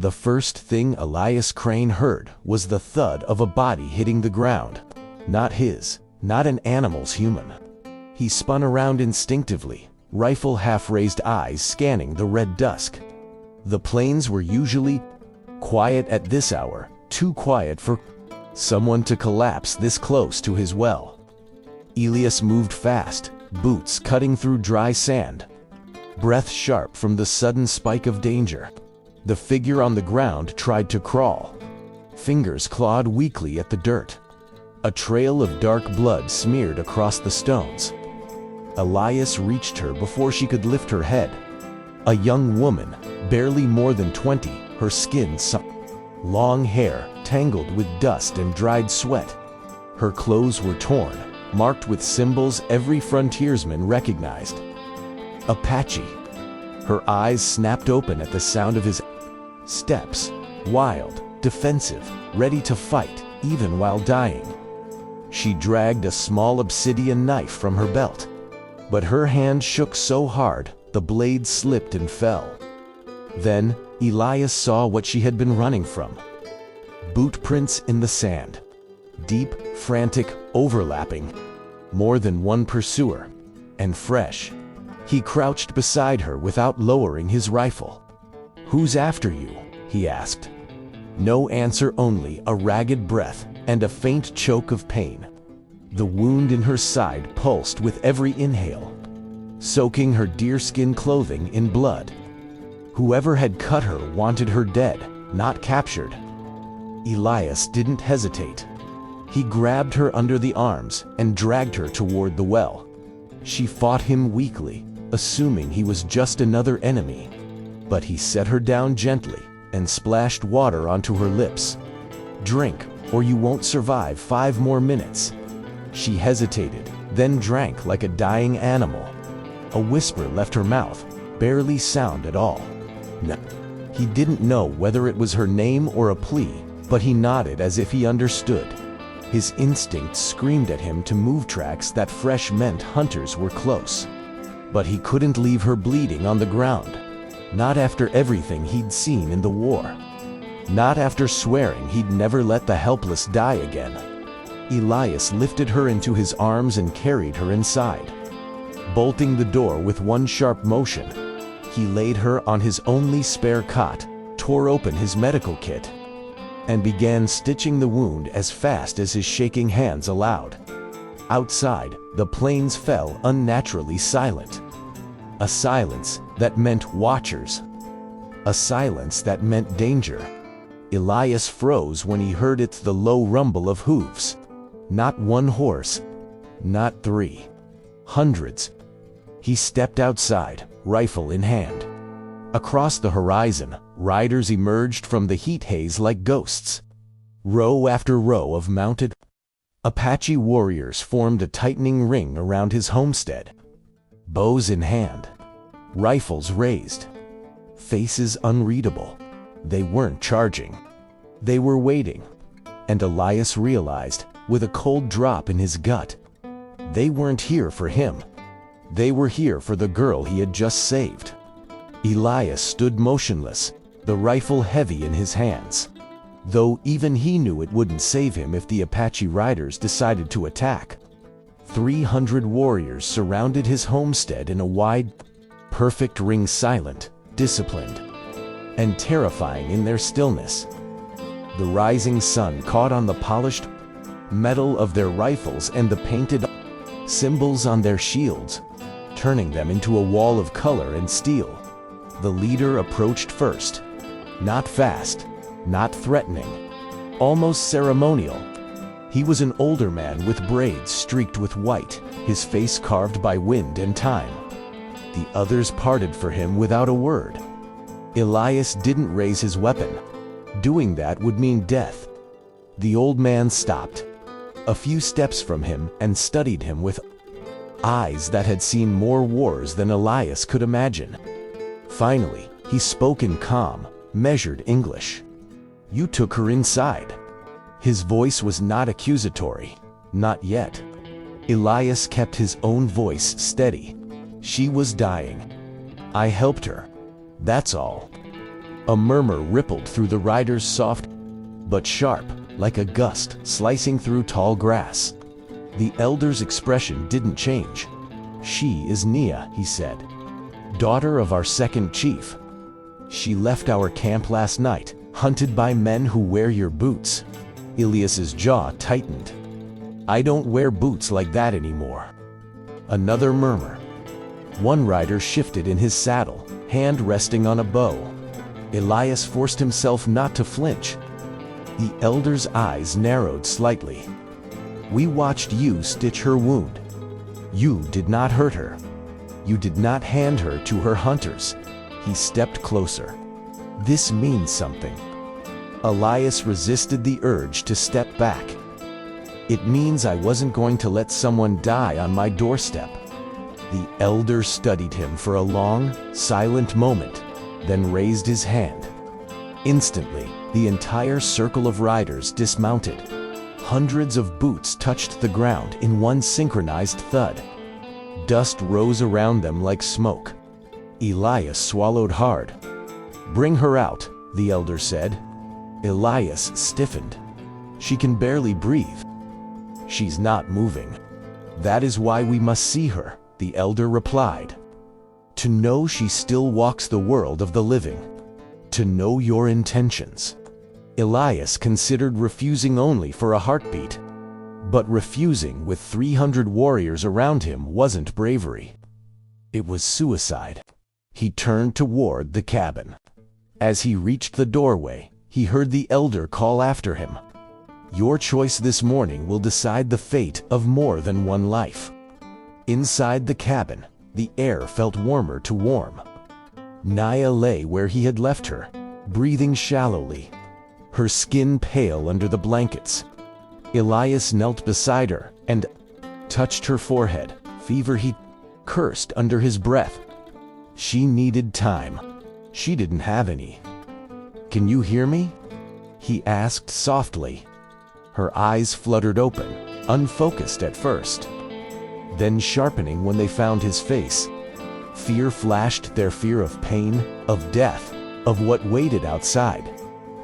The first thing Elias Crane heard was the thud of a body hitting the ground. Not his, not an animal's human. He spun around instinctively, rifle half-raised eyes scanning the red dusk. The plains were usually quiet at this hour, too quiet for someone to collapse this close to his well. Elias moved fast, boots cutting through dry sand, breath sharp from the sudden spike of danger. The figure on the ground tried to crawl. Fingers clawed weakly at the dirt. A trail of dark blood smeared across the stones. Elias reached her before she could lift her head. A young woman, barely more than 20, her skin sunk. Long hair, tangled with dust and dried sweat. Her clothes were torn, marked with symbols every frontiersman recognized. Apache. Her eyes snapped open at the sound of his steps, wild, defensive, ready to fight, even while dying. She dragged a small obsidian knife from her belt, but her hand shook so hard, the blade slipped and fell. Then, Elias saw what she had been running from. Boot prints in the sand. Deep, frantic, overlapping. More than one pursuer. And fresh. He crouched beside her without lowering his rifle. "Who's after you?" he asked. No answer, only a ragged breath and a faint choke of pain. The wound in her side pulsed with every inhale, soaking her deerskin clothing in blood. Whoever had cut her wanted her dead, not captured. Elias didn't hesitate. He grabbed her under the arms and dragged her toward the well. She fought him weakly, assuming he was just another enemy. But he set her down gently and splashed water onto her lips. "Drink, or you won't survive 5 more minutes." She hesitated, then drank like a dying animal. A whisper left her mouth, barely sound at all. No. He didn't know whether it was her name or a plea, but he nodded as if he understood. His instincts screamed at him to move, tracks that fresh meant hunters were close. But he couldn't leave her bleeding on the ground. Not after everything he'd seen in the war. Not after swearing he'd never let the helpless die again. Elias lifted her into his arms and carried her inside. Bolting the door with one sharp motion, he laid her on his only spare cot, tore open his medical kit, and began stitching the wound as fast as his shaking hands allowed. Outside, the plains fell unnaturally silent. A silence that meant watchers. A silence that meant danger. Elias froze when he heard the low rumble of hooves. Not one horse. Not 3. Hundreds. He stepped outside, rifle in hand. Across the horizon, riders emerged from the heat haze like ghosts. Row after row of mounted Apache warriors formed a tightening ring around his homestead. Bows in hand, rifles raised, faces unreadable. They weren't charging. They were waiting. And Elias realized, with a cold drop in his gut, they weren't here for him. They were here for the girl he had just saved. Elias stood motionless, the rifle heavy in his hands. Though even he knew it wouldn't save him if the Apache riders decided to attack. 300 warriors surrounded his homestead in a wide, perfect ring, silent, disciplined, and terrifying in their stillness. The rising sun caught on the polished metal of their rifles and the painted symbols on their shields, turning them into a wall of color and steel. The leader approached first. Not fast, not threatening, almost ceremonial. He was an older man with braids streaked with white, his face carved by wind and time. The others parted for him without a word. Elias didn't raise his weapon. Doing that would mean death. The old man stopped, a few steps from him, and studied him with eyes that had seen more wars than Elias could imagine. Finally, he spoke in calm, measured English. "You took her inside." His voice was not accusatory. Not yet. Elias kept his own voice steady. "She was dying. I helped her. That's all." A murmur rippled through the rider's soft but sharp, like a gust slicing through tall grass. The elder's expression didn't change. "She is Nia," he said, "daughter of our second chief. She left our camp last night, hunted by men who wear your boots." Elias's jaw tightened. "I don't wear boots like that anymore." Another murmur. One rider shifted in his saddle, hand resting on a bow. Elias forced himself not to flinch. The elder's eyes narrowed slightly. "We watched you stitch her wound. You did not hurt her. You did not hand her to her hunters." He stepped closer. "This means something." Elias resisted the urge to step back. "It means I wasn't going to let someone die on my doorstep." The elder studied him for a long, silent moment, then raised his hand. Instantly, the entire circle of riders dismounted. Hundreds of boots touched the ground in one synchronized thud. Dust rose around them like smoke. Elias swallowed hard. "Bring her out," the elder said. Elias stiffened. "She can barely breathe." "She's not moving." "That is why we must see her," the elder replied. "To know she still walks the world of the living. To know your intentions." Elias considered refusing only for a heartbeat. But refusing with 300 warriors around him wasn't bravery. It was suicide. He turned toward the cabin. As he reached the doorway, he heard the elder call after him. "Your choice this morning will decide the fate of more than one life." Inside the cabin, the air felt warmer to warm. Nia lay where he had left her, breathing shallowly, her skin pale under the blankets. Elias knelt beside her and touched her forehead. Fever, he cursed under his breath. She needed time. She didn't have any. "Can you hear me?" he asked softly. Her eyes fluttered open, unfocused at first, then sharpening when they found his face. Fear flashed, their fear of pain, of death, of what waited outside.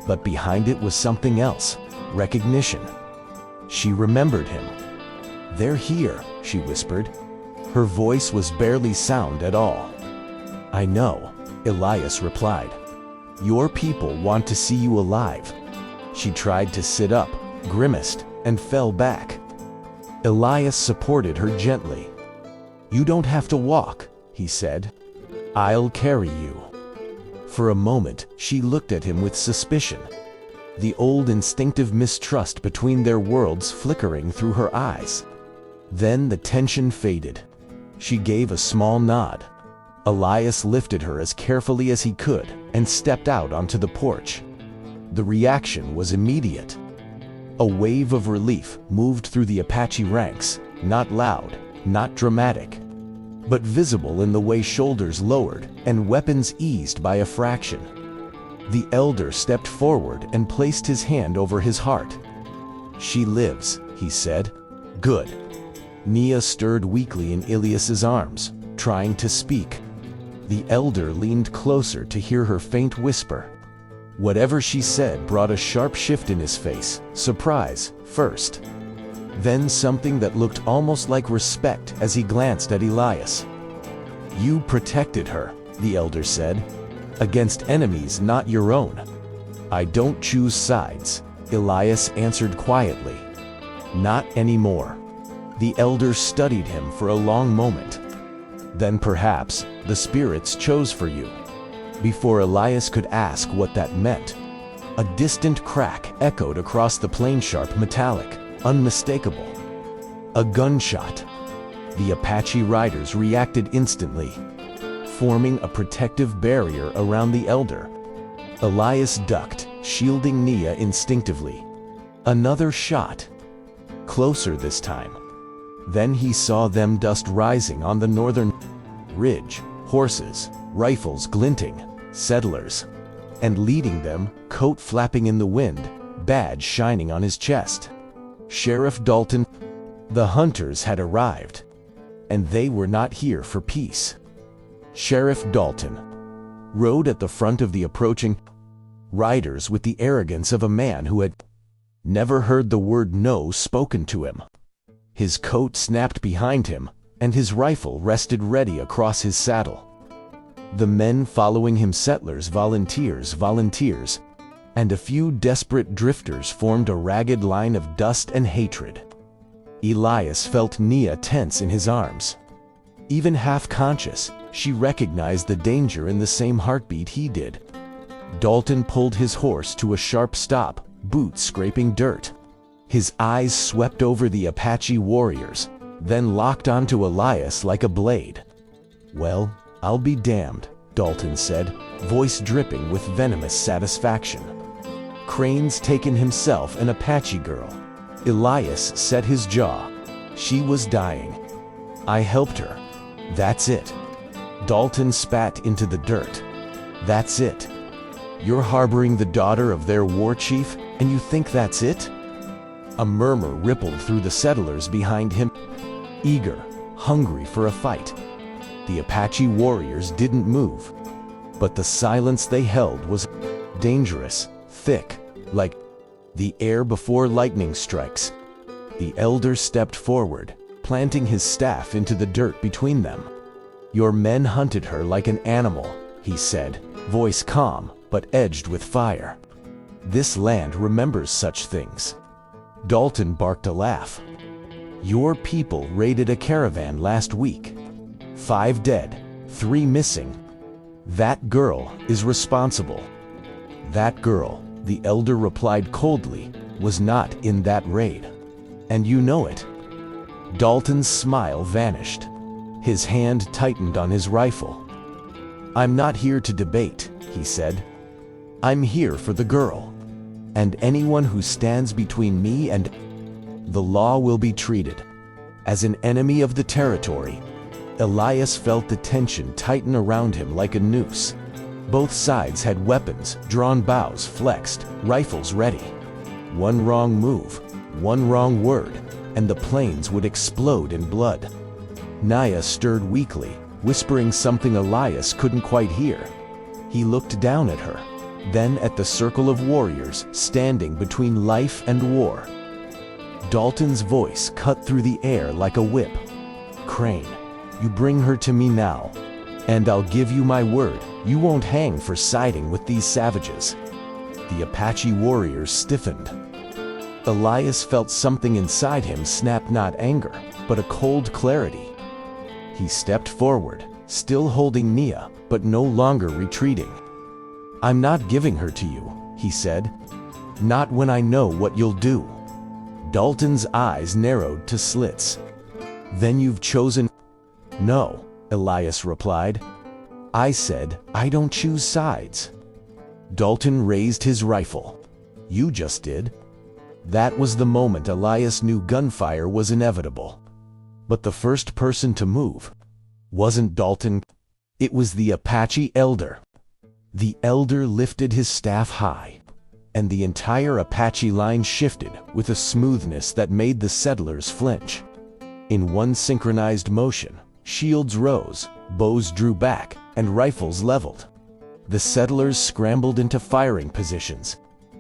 But behind it was something else, recognition. She remembered him. "They're here," she whispered. Her voice was barely sound at all. "I know," Elias replied. "Your people want to see you alive." She tried to sit up, grimaced, and fell back. Elias supported her gently. "You don't have to walk," he said. "I'll carry you." For a moment, she looked at him with suspicion, the old instinctive mistrust between their worlds flickering through her eyes. Then the tension faded. She gave a small nod. Elias lifted her as carefully as he could and stepped out onto the porch. The reaction was immediate. A wave of relief moved through the Apache ranks, not loud, not dramatic, but visible in the way shoulders lowered and weapons eased by a fraction. The elder stepped forward and placed his hand over his heart. "She lives," he said. "Good." Nia stirred weakly in Elias's arms, trying to speak. The elder leaned closer to hear her faint whisper. Whatever she said brought a sharp shift in his face, surprise first. Then something that looked almost like respect as he glanced at Elias. "You protected her," the elder said, "against enemies not your own." "I don't choose sides," Elias answered quietly. "Not anymore." The elder studied him for a long moment. "Then perhaps the spirits chose for you." Before Elias could ask what that meant, a distant crack echoed across the plain, sharp, metallic, unmistakable. A gunshot. The Apache riders reacted instantly, forming a protective barrier around the elder. Elias ducked, shielding Nia instinctively. Another shot. Closer this time. Then he saw them, dust rising on the northern ridge, horses, rifles glinting, settlers. And leading them, coat flapping in the wind, badge shining on his chest. Sheriff Dalton. The hunters had arrived. And they were not here for peace. Sheriff Dalton. rode at the front of the approaching riders with the arrogance of a man who had never heard the word no spoken to him. His coat snapped behind him, and his rifle rested ready across his saddle. The men following him, settlers, volunteers, and a few desperate drifters, formed a ragged line of dust and hatred. Elias felt Nia tense in his arms. Even half-conscious, she recognized the danger in the same heartbeat he did. Dalton pulled his horse to a sharp stop, boots scraping dirt. His eyes swept over the Apache warriors, then locked onto Elias like a blade. "Well, I'll be damned," Dalton said, voice dripping with venomous satisfaction. "Crane's taken himself an Apache girl." Elias set his jaw. "She was dying. I helped her. That's it." Dalton spat into the dirt. "That's it? You're harboring the daughter of their war chief, and you think that's it?" A murmur rippled through the settlers behind him, eager, hungry for a fight. The Apache warriors didn't move, but the silence they held was dangerous, thick, like the air before lightning strikes. The elder stepped forward, planting his staff into the dirt between them. "Your men hunted her like an animal," he said, voice calm but edged with fire. "This land remembers such things." Dalton barked a laugh. "Your people raided a caravan last week. 5 dead, 3 missing. That girl is responsible." "That girl," the elder replied coldly, "was not in that raid. And you know it." Dalton's smile vanished. His hand tightened on his rifle. "I'm not here to debate," he said. "I'm here for the girl. And anyone who stands between me and the law will be treated as an enemy of the territory." Elias felt the tension tighten around him like a noose. Both sides had weapons, drawn bows flexed, rifles ready. One wrong move, one wrong word, and the plains would explode in blood. Nia stirred weakly, whispering something Elias couldn't quite hear. He looked down at her, then at the circle of warriors standing between life and war. Dalton's voice cut through the air like a whip. "Crane, you bring her to me now, and I'll give you my word, you won't hang for siding with these savages." The Apache warriors stiffened. Elias felt something inside him snap, not anger, but a cold clarity. He stepped forward, still holding Nia, but no longer retreating. "I'm not giving her to you," he said. "Not when I know what you'll do." Dalton's eyes narrowed to slits. "Then you've chosen—" "No," Elias replied. "I said I don't choose sides." Dalton raised his rifle. "You just did." That was the moment Elias knew gunfire was inevitable. But the first person to move wasn't Dalton. It was the Apache elder. The elder lifted his staff high, and the entire Apache line shifted with a smoothness that made the settlers flinch. In one synchronized motion, shields rose, bows drew back, and rifles leveled. The settlers scrambled into firing positions,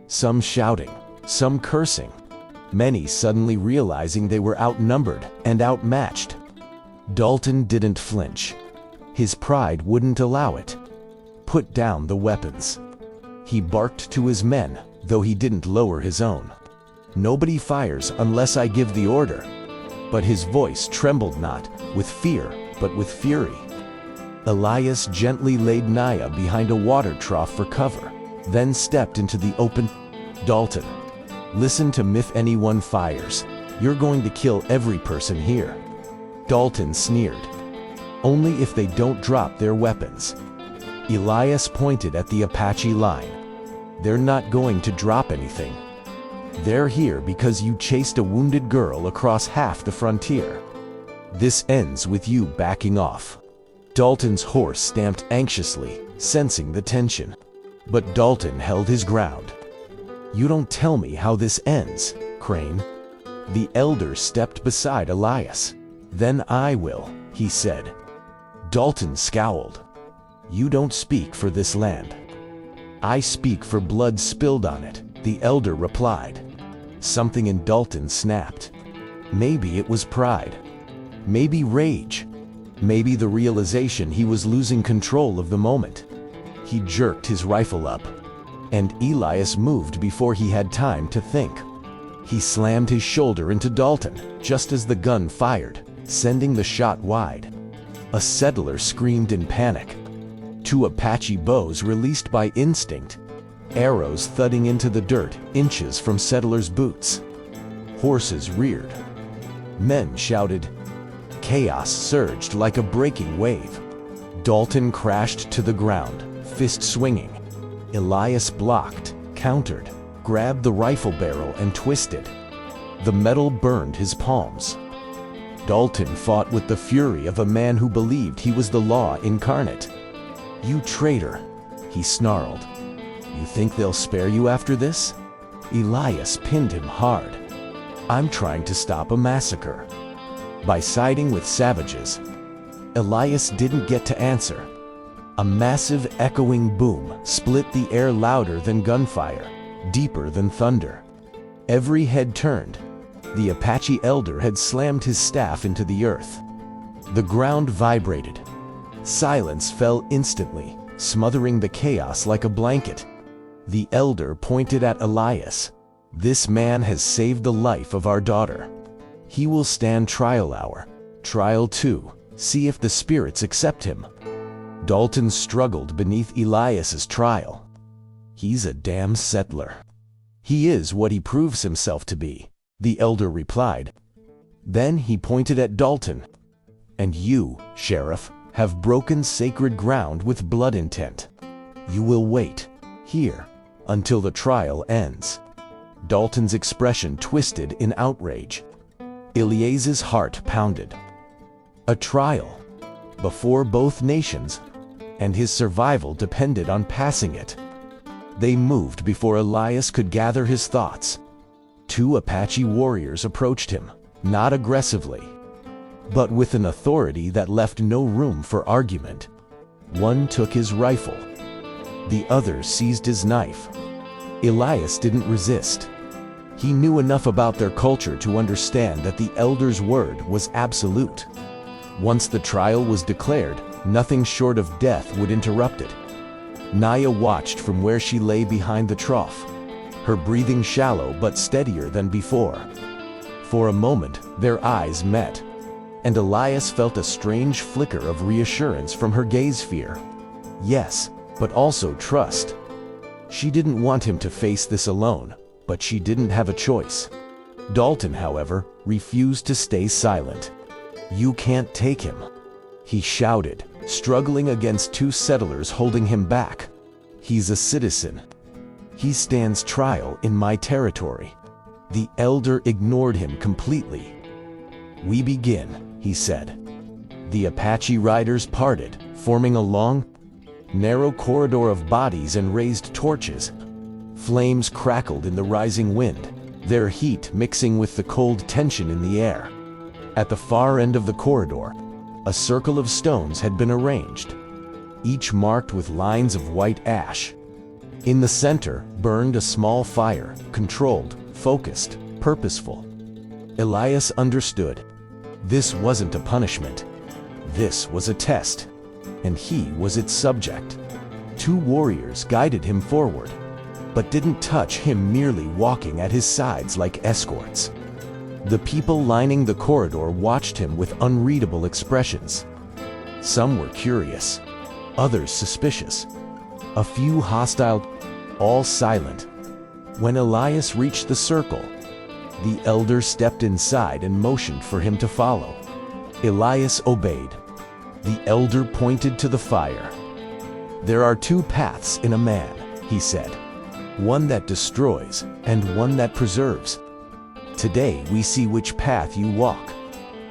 some shouting, some cursing, many suddenly realizing they were outnumbered and outmatched. Dalton didn't flinch. His pride wouldn't allow it. "Put down the weapons." He barked to his men, though he didn't lower his own. "Nobody fires unless I give the order." But his voice trembled not with fear, but with fury. Elias gently laid Nia behind a water trough for cover, then stepped into the open. "Dalton, listen to me. If anyone fires, you're going to kill every person here." Dalton sneered. "Only if they don't drop their weapons." Elias pointed at the Apache line. "They're not going to drop anything. They're here because you chased a wounded girl across half the frontier. This ends with you backing off." Dalton's horse stamped anxiously, sensing the tension. But Dalton held his ground. "You don't tell me how this ends, Crane." The elder stepped beside Elias. "Then I will," he said. Dalton scowled. "You don't speak for this land." "I speak for blood spilled on it," the elder replied. Something in Dalton snapped. Maybe it was pride. Maybe rage. Maybe the realization he was losing control of the moment. He jerked his rifle up, and Elias moved before he had time to think. He slammed his shoulder into Dalton just as the gun fired, sending the shot wide. A settler screamed in panic. Two Apache bows released by instinct, arrows thudding into the dirt inches from settlers' boots. Horses reared. Men shouted. Chaos surged like a breaking wave. Dalton crashed to the ground, fist swinging. Elias blocked, countered, grabbed the rifle barrel and twisted. The metal burned his palms. Dalton fought with the fury of a man who believed he was the law incarnate. "You traitor," he snarled. "You think they'll spare you after this?" Elias pinned him hard. "I'm trying to stop a massacre." By siding with savages, Elias didn't get to answer. A massive echoing boom split the air louder than gunfire, deeper than thunder. Every head turned. The Apache elder had slammed his staff into the earth. The ground vibrated. Silence fell instantly, smothering the chaos like a blanket. The elder pointed at Elias. "This man has saved the life of our daughter. He will stand trial hour. Trial 2. See if the spirits accept him." Dalton struggled beneath Elias's trial. "He's a damn settler." "He is what he proves himself to be," the elder replied. Then he pointed at Dalton. "And you, Sheriff, have broken sacred ground with blood intent. You will wait, here, until the trial ends." Dalton's expression twisted in outrage. Elias's heart pounded. A trial, before both nations, and his survival depended on passing it. They moved before Elias could gather his thoughts. Two Apache warriors approached him, not aggressively, but with an authority that left no room for argument. One took his rifle. The other seized his knife. Elias didn't resist. He knew enough about their culture to understand that the elder's word was absolute. Once the trial was declared, nothing short of death would interrupt it. Naya watched from where she lay behind the trough, her breathing shallow but steadier than before. For a moment, their eyes met, and Elias felt a strange flicker of reassurance from her gaze. Fear, yes, but also trust. She didn't want him to face this alone, but she didn't have a choice. Dalton, however, refused to stay silent. "You can't take him," he shouted, struggling against two settlers holding him back. "He's a citizen. He stands trial in my territory." The elder ignored him completely. "We begin," he said. The Apache riders parted, forming a long, narrow corridor of bodies and raised torches. Flames crackled in the rising wind, their heat mixing with the cold tension in the air. At the far end of the corridor, a circle of stones had been arranged, each marked with lines of white ash. In the center burned a small fire, controlled, focused, purposeful. Elias understood. This wasn't a punishment. This was a test, and he was its subject. Two warriors guided him forward, but didn't touch him, merely walking at his sides like escorts. The people lining the corridor watched him with unreadable expressions. Some were curious, others suspicious, a few hostile, all silent. When Elias reached the circle, the elder stepped inside and motioned for him to follow. Elias obeyed. The elder pointed to the fire. "There are two paths in a man," he said. "One that destroys and one that preserves. Today we see which path you walk."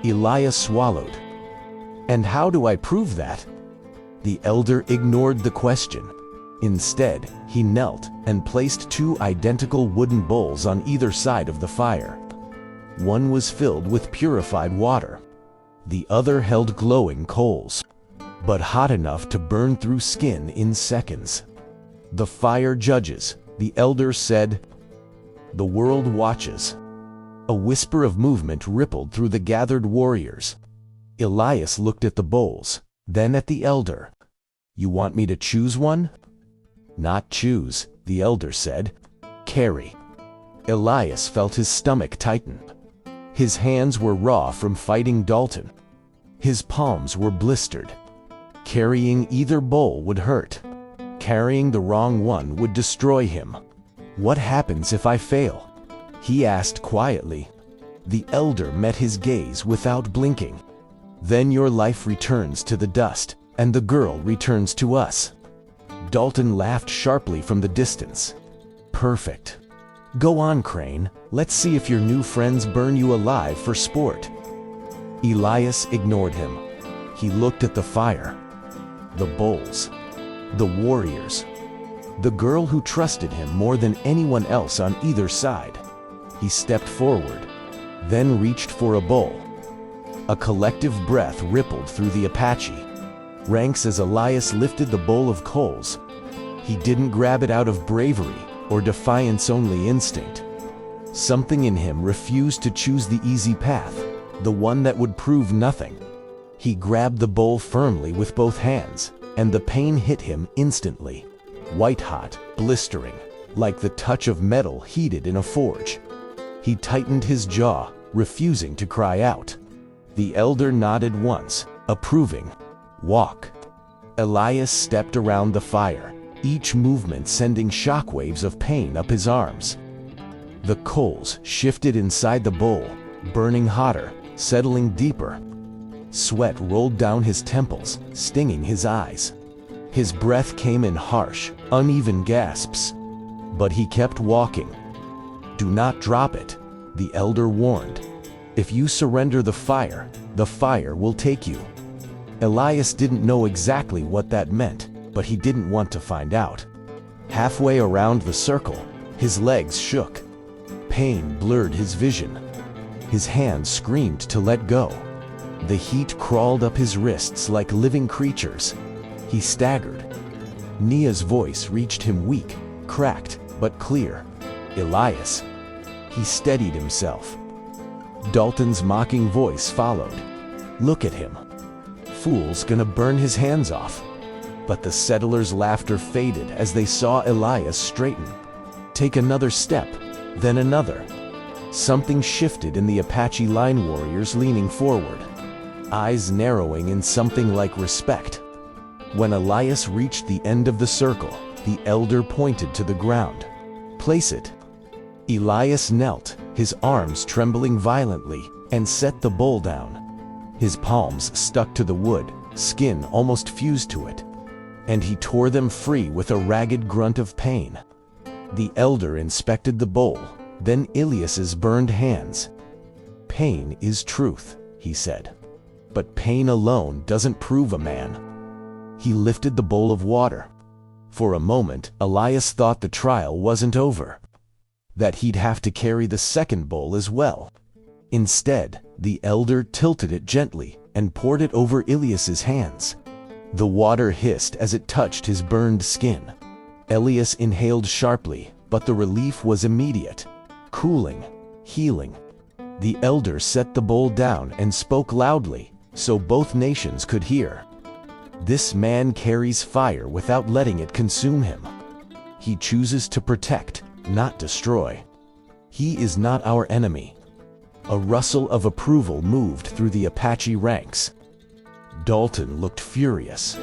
Elias swallowed. "And how do I prove that?" The elder ignored the question. Instead, he knelt and placed two identical wooden bowls on either side of the fire. One was filled with purified water. The other held glowing coals. but hot enough to burn through skin in seconds. "The fire judges," the elder said. "The world watches." A whisper of movement rippled through the gathered warriors. Elias looked at the bowls, then at the elder. "You want me to choose one?" "Not choose," the elder said. "Carry." Elias felt his stomach tighten. His hands were raw from fighting Dalton. His palms were blistered. Carrying either bowl would hurt. Carrying the wrong one would destroy him. "What happens if I fail?" he asked quietly. The elder met his gaze without blinking. "Then your life returns to the dust, and the girl returns to us." Dalton laughed sharply from the distance. "Perfect. Go on, Crane. Let's see if your new friends burn you alive for sport." Elias ignored him. He looked at the fire, the bowls, the warriors, the girl who trusted him more than anyone else on either side. He stepped forward, then reached for a bowl. A collective breath rippled through the Apache ranks as Elias lifted the bowl of coals. He didn't grab it out of bravery or defiance-only instinct. Something in him refused to choose the easy path, the one that would prove nothing. He grabbed the bowl firmly with both hands, and the pain hit him instantly. White-hot, blistering, like the touch of metal heated in a forge. He tightened his jaw, refusing to cry out. The elder nodded once, approving. "Walk." Elias stepped around the fire, each movement sending shockwaves of pain up his arms. The coals shifted inside the bowl, burning hotter, settling deeper. Sweat rolled down his temples, stinging his eyes. His breath came in harsh, uneven gasps. But he kept walking. "Do not drop it," the elder warned. "If you surrender the fire will take you." Elias didn't know exactly what that meant, but he didn't want to find out. Halfway around the circle, his legs shook. Pain blurred his vision. His hands screamed to let go. The heat crawled up his wrists like living creatures. He staggered. Nia's voice reached him weak, cracked, but clear. "Elias." He steadied himself. Dalton's mocking voice followed. "Look at him. Fool's gonna burn his hands off." But the settlers' laughter faded as they saw Elias straighten. Take another step, then another. Something shifted in the Apache line warriors leaning forward, eyes narrowing in something like respect. When Elias reached the end of the circle, the elder pointed to the ground. "Place it." Elias knelt, his arms trembling violently, and set the bowl down. His palms stuck to the wood, skin almost fused to it, and he tore them free with a ragged grunt of pain. The elder inspected the bowl, then Elias's burned hands. "Pain is truth," he said. "But pain alone doesn't prove a man." He lifted the bowl of water. For a moment, Elias thought the trial wasn't over, that he'd have to carry the second bowl as well. Instead, the elder tilted it gently and poured it over Elias's hands. The water hissed as it touched his burned skin. Elias inhaled sharply, but the relief was immediate. Cooling, healing. The elder set the bowl down and spoke loudly, so both nations could hear. "This man carries fire without letting it consume him. He chooses to protect, not destroy. He is not our enemy." A rustle of approval moved through the Apache ranks. Dalton looked furious.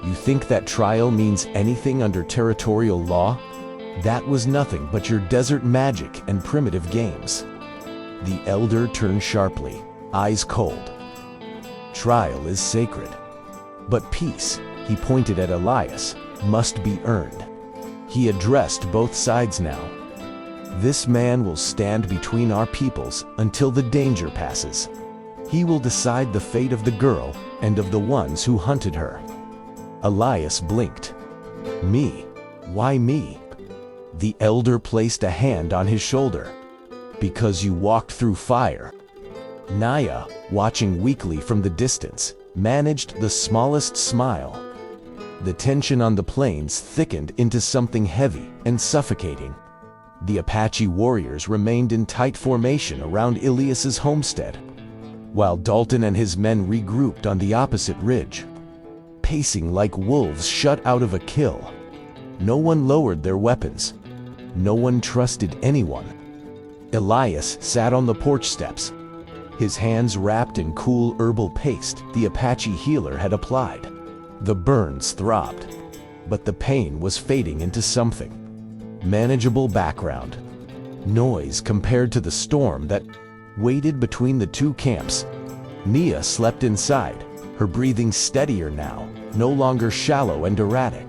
"You think that trial means anything under territorial law? That was nothing but your desert magic and primitive games." The elder turned sharply, eyes cold. "Trial is sacred. But peace," he pointed at Elias, "must be earned." He addressed both sides now. "This man will stand between our peoples until the danger passes. He will decide the fate of the girl and of the ones who hunted her." Elias blinked. "Me? Why me?" The elder placed a hand on his shoulder. "Because you walked through fire." Nia, watching weakly from the distance, managed the smallest smile. The tension on the plains thickened into something heavy and suffocating. The Apache warriors remained in tight formation around Elias's homestead, while Dalton and his men regrouped on the opposite ridge, pacing like wolves shut out of a kill. No one lowered their weapons. No one trusted anyone. Elias sat on the porch steps, his hands wrapped in cool herbal paste the Apache healer had applied. The burns throbbed, but the pain was fading into something. Manageable background noise compared to the storm that waited between the two camps. Nia slept inside, her breathing steadier now, no longer shallow and erratic.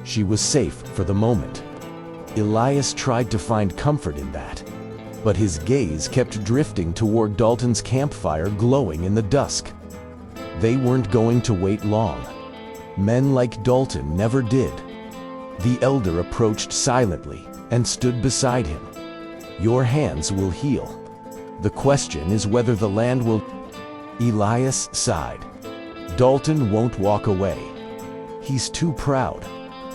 She was safe for the moment. Elias tried to find comfort in that, but his gaze kept drifting toward Dalton's campfire glowing in the dusk. They weren't going to wait long. Men like Dalton never did. The elder approached silently and stood beside him. Your hands will heal. The question is whether the land will... Elias sighed. Dalton won't walk away. He's too proud,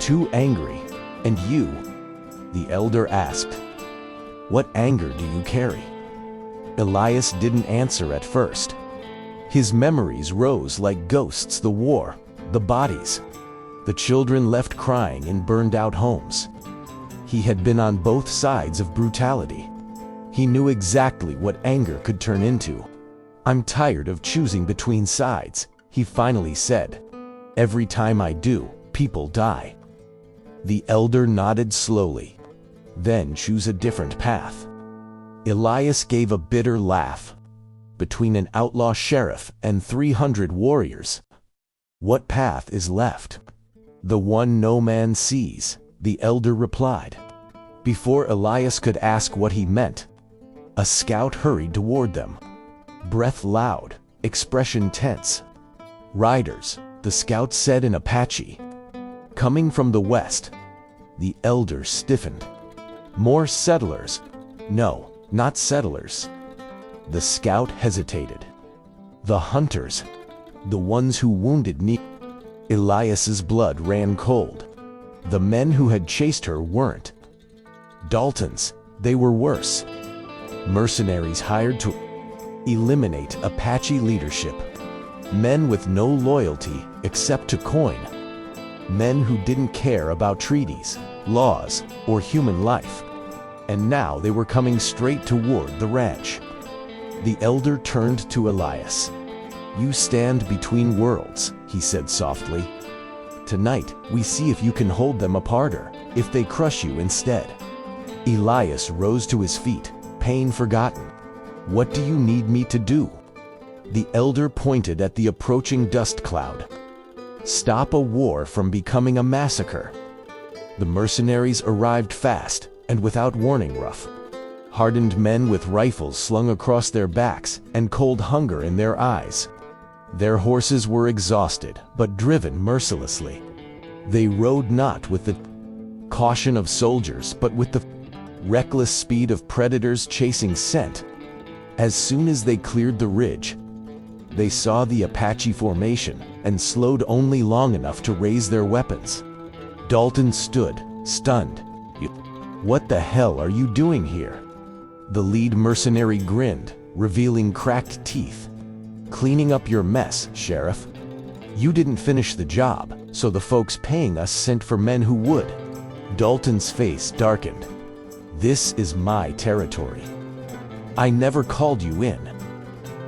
too angry. And you? The elder asked. What anger do you carry? Elias didn't answer at first. His memories rose like ghosts: the war, the bodies, the children left crying in burned-out homes. He had been on both sides of brutality. He knew exactly what anger could turn into. I'm tired of choosing between sides, he finally said. Every time I do, people die. The elder nodded slowly. Then choose a different path. Elias gave a bitter laugh. Between an outlaw sheriff and 300 warriors, what path is left? The one no man sees, the elder replied. Before Elias could ask what he meant, a scout hurried toward them. Breath loud, expression tense. Riders, the scout said in Apache. Coming from the west. The elder stiffened. More settlers. No, not settlers. The scout hesitated. The hunters. The ones who wounded Nia. Elias's blood ran cold. The men who had chased her weren't Daltons. They were worse. Mercenaries hired to eliminate Apache leadership. Men with no loyalty except to coin. Men who didn't care about treaties, laws, or human life. And now they were coming straight toward the ranch. The elder turned to Elias. You stand between worlds, he said softly. Tonight, we see if you can hold them apart or if they crush you instead. Elias rose to his feet, pain forgotten. What do you need me to do? The elder pointed at the approaching dust cloud. Stop a war from becoming a massacre. The mercenaries arrived fast and without warning. Rough, hardened men with rifles slung across their backs and cold hunger in their eyes. Their horses were exhausted but driven mercilessly. They rode not with the caution of soldiers but with the reckless speed of predators chasing scent. As soon as they cleared the ridge, they saw the Apache formation and slowed only long enough to raise their weapons. Dalton stood, stunned. What the hell are you doing here? The lead mercenary grinned, revealing cracked teeth. Cleaning up your mess, Sheriff. You didn't finish the job, so the folks paying us sent for men who would. Dalton's face darkened. This is my territory. I never called you in.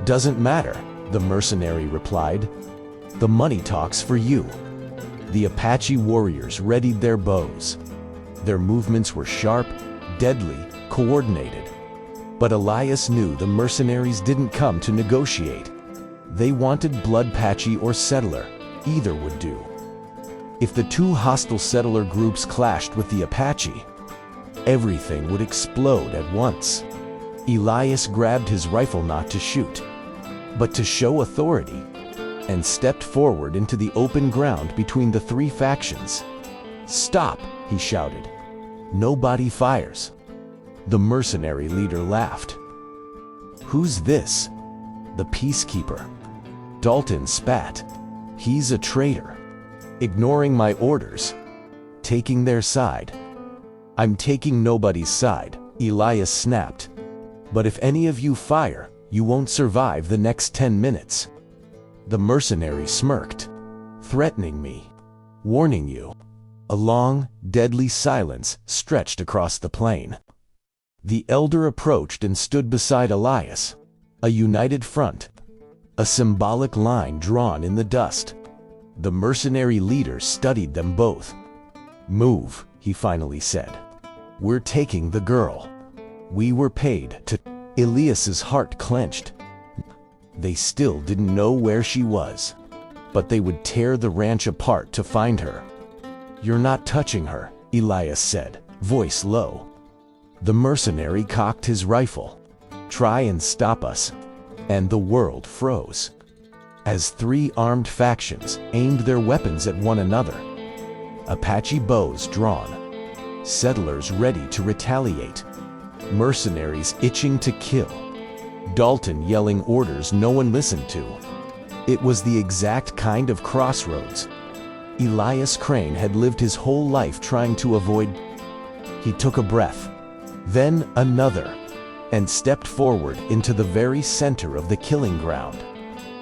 Doesn't matter, the mercenary replied. The money talks for you. The Apache warriors readied their bows. Their movements were sharp, deadly, coordinated. But Elias knew the mercenaries didn't come to negotiate. They wanted Bloodpatchy or settler. Either would do. If the two hostile settler groups clashed with the Apache, everything would explode at once. Elias grabbed his rifle not to shoot, but to show authority, and stepped forward into the open ground between the three factions. Stop, he shouted. Nobody fires. The mercenary leader laughed. Who's this? The peacekeeper. Dalton spat. He's a traitor. Ignoring my orders. Taking their side. I'm taking nobody's side, Elias snapped. But if any of you fire, you won't survive the next 10 minutes. The mercenary smirked. Threatening me. Warning you. A long, deadly silence stretched across the plain. The elder approached and stood beside Elias. A united front. A symbolic line drawn in the dust. The mercenary leader studied them both. Move, he finally said. We're taking the girl. We were paid to... Elias's heart clenched. They still didn't know where she was, but they would tear the ranch apart to find her. You're not touching her, Elias said, voice low. The mercenary cocked his rifle. Try and stop us. And the world froze. As three armed factions aimed their weapons at one another. Apache bows drawn. Settlers ready to retaliate. Mercenaries itching to kill. Dalton yelling orders no one listened to. It was the exact kind of crossroads Elias Crane had lived his whole life trying to avoid. He took a breath, then another, and stepped forward into the very center of the killing ground.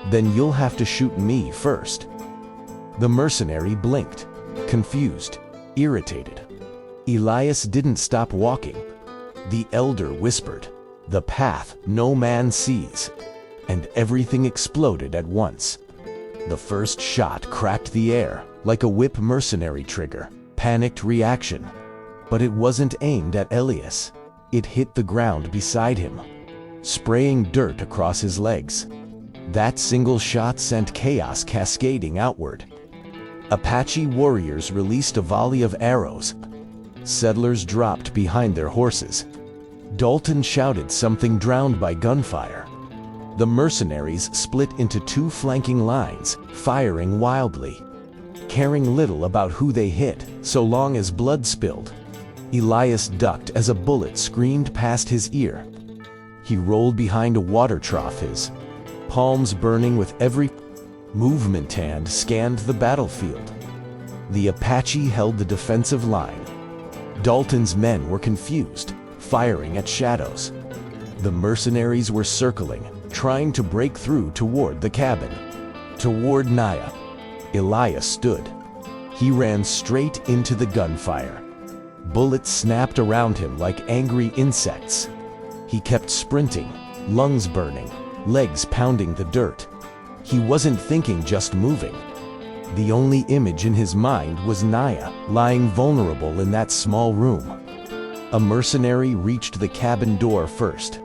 Then you'll have to shoot me first. The mercenary blinked, confused, irritated. Elias didn't stop walking. The elder whispered, "The path no man sees," and everything exploded at once. The first shot cracked the air like a whip mercenary trigger, panicked reaction. But it wasn't aimed at Elias. It hit the ground beside him, spraying dirt across his legs. That single shot sent chaos cascading outward. Apache warriors released a volley of arrows. Settlers dropped behind their horses. Dalton shouted something drowned by gunfire. The mercenaries split into two flanking lines, firing wildly, caring little about who they hit, so long as blood spilled. Elias ducked as a bullet screamed past his ear. He rolled behind a water trough, his palms burning with every movement, and scanned the battlefield. The Apache held the defensive line. Dalton's men were confused, firing at shadows. The mercenaries were circling, trying to break through toward the cabin. Toward Naya. Elias stood. He ran straight into the gunfire. Bullets snapped around him like angry insects. He kept sprinting, lungs burning, legs pounding the dirt. He wasn't thinking, just moving. The only image in his mind was Naya, lying vulnerable in that small room. A mercenary reached the cabin door first.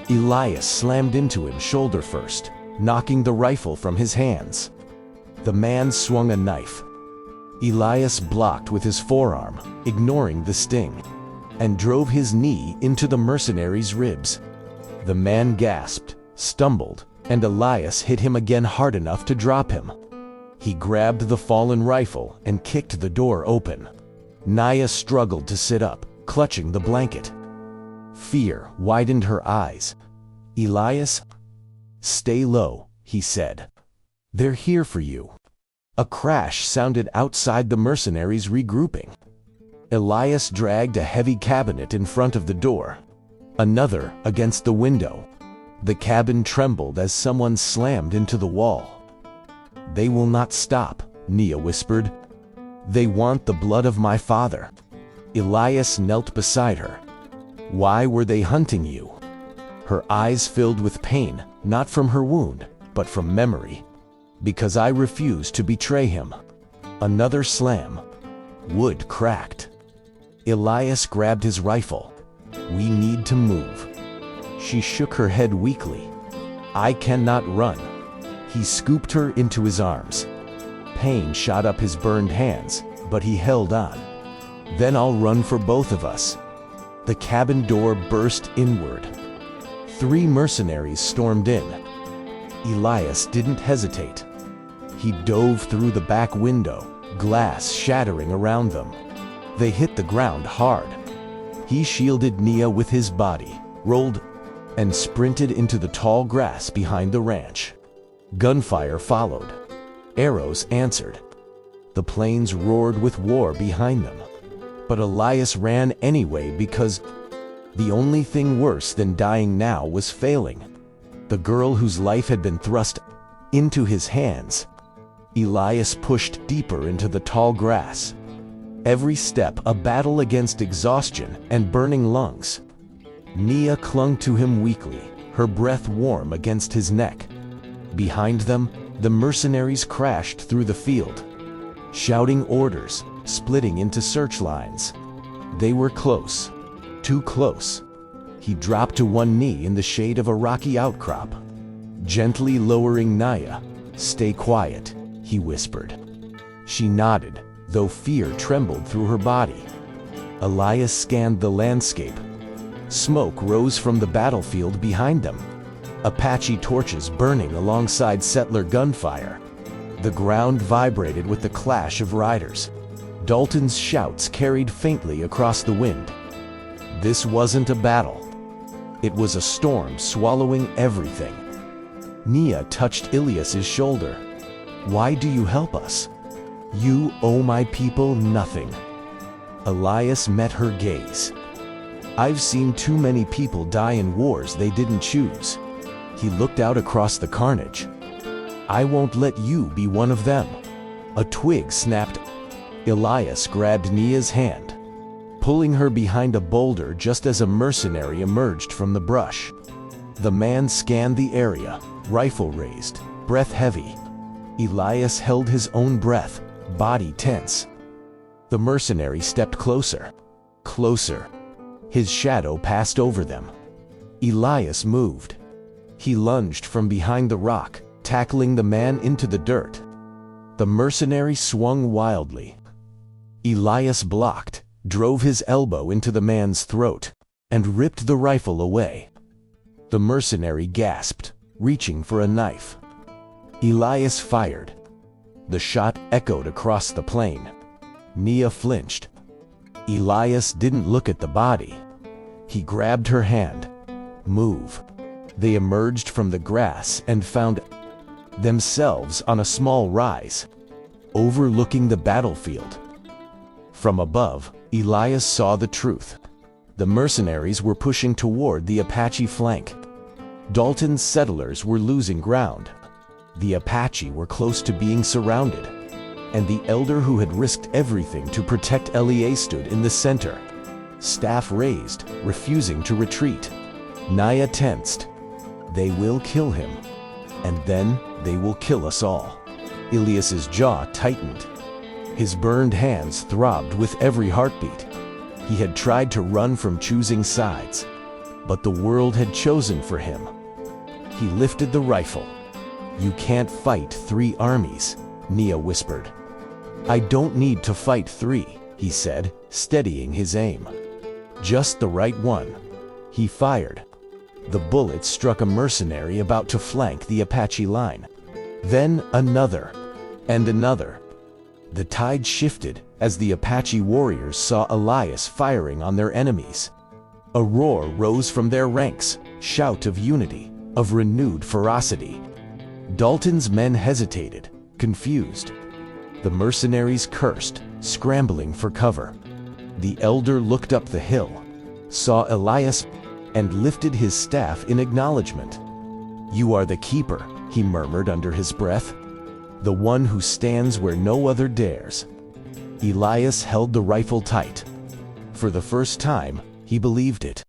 Elias slammed into him shoulder first, knocking the rifle from his hands. The man swung a knife. Elias blocked with his forearm, ignoring the sting, and drove his knee into the mercenary's ribs. The man gasped, stumbled, and Elias hit him again hard enough to drop him. He grabbed the fallen rifle and kicked the door open. Naya struggled to sit up, clutching the blanket. Fear widened her eyes. "Elias, stay low," he said. "They're here for you." A crash sounded outside the mercenaries regrouping. Elias dragged a heavy cabinet in front of the door, another against the window. The cabin trembled as someone slammed into the wall. "They will not stop," Nia whispered. "They want the blood of my father." Elias knelt beside her. "Why were they hunting you?" Her eyes filled with pain, not from her wound, but from memory. "Because I refused to betray him." Another slam. Wood cracked. Elias grabbed his rifle. "We need to move." She shook her head weakly. "I cannot run." He scooped her into his arms. Pain shot up his burned hands, but he held on. "Then I'll run for both of us." The cabin door burst inward. 3 mercenaries stormed in. Elias didn't hesitate. He dove through the back window, glass shattering around them. They hit the ground hard. He shielded Nia with his body, rolled, and sprinted into the tall grass behind the ranch. Gunfire followed. Arrows answered. The plains roared with war behind them. But Elias ran anyway because the only thing worse than dying now was failing. The girl whose life had been thrust into his hands. Elias pushed deeper into the tall grass. Every step a battle against exhaustion and burning lungs. Nia clung to him weakly, her breath warm against his neck. Behind them, the mercenaries crashed through the field, shouting orders, splitting into search lines. They were close, too close. He dropped to one knee in the shade of a rocky outcrop, gently lowering Nia. "Stay quiet," he whispered. She nodded, though fear trembled through her body. Elias scanned the landscape. Smoke rose from the battlefield behind them. Apache torches burning alongside settler gunfire. The ground vibrated with the clash of riders. Dalton's shouts carried faintly across the wind. This wasn't a battle. It was a storm swallowing everything. Nia touched Elias's shoulder. "Why do you help us? You owe my people nothing." Elias met her gaze. "I've seen too many people die in wars they didn't choose." He looked out across the carnage. "I won't let you be one of them." A twig snapped. Elias grabbed Nia's hand, pulling her behind a boulder just as a mercenary emerged from the brush. The man scanned the area, rifle raised, breath heavy. Elias held his own breath, body tense. The mercenary stepped closer. Closer. His shadow passed over them. Elias moved. He lunged from behind the rock, tackling the man into the dirt. The mercenary swung wildly. Elias blocked, drove his elbow into the man's throat, and ripped the rifle away. The mercenary gasped, reaching for a knife. Elias fired. The shot echoed across the plain. Nia flinched. Elias didn't look at the body. He grabbed her hand. "Move." They emerged from the grass and found themselves on a small rise, overlooking the battlefield. From above, Elias saw the truth. The mercenaries were pushing toward the Apache flank. Dalton's settlers were losing ground. The Apache were close to being surrounded, and the elder who had risked everything to protect Elias stood in the center, staff raised, refusing to retreat. Nia tensed. "They will kill him, and then they will kill us all." Elias's jaw tightened. His burned hands throbbed with every heartbeat. He had tried to run from choosing sides, but the world had chosen for him. He lifted the rifle. "You can't fight 3 armies," Nia whispered. "I don't need to fight 3, he said, steadying his aim. "Just the right one." He fired. The bullet struck a mercenary about to flank the Apache line. Then another, and another. The tide shifted as the Apache warriors saw Elias firing on their enemies. A roar rose from their ranks, shout of unity, of renewed ferocity. Dalton's men hesitated, confused. The mercenaries cursed, scrambling for cover. The elder looked up the hill, saw Elias, and lifted his staff in acknowledgement. "You are the keeper," he murmured under his breath. "The one who stands where no other dares." Elias held the rifle tight. For the first time, he believed it.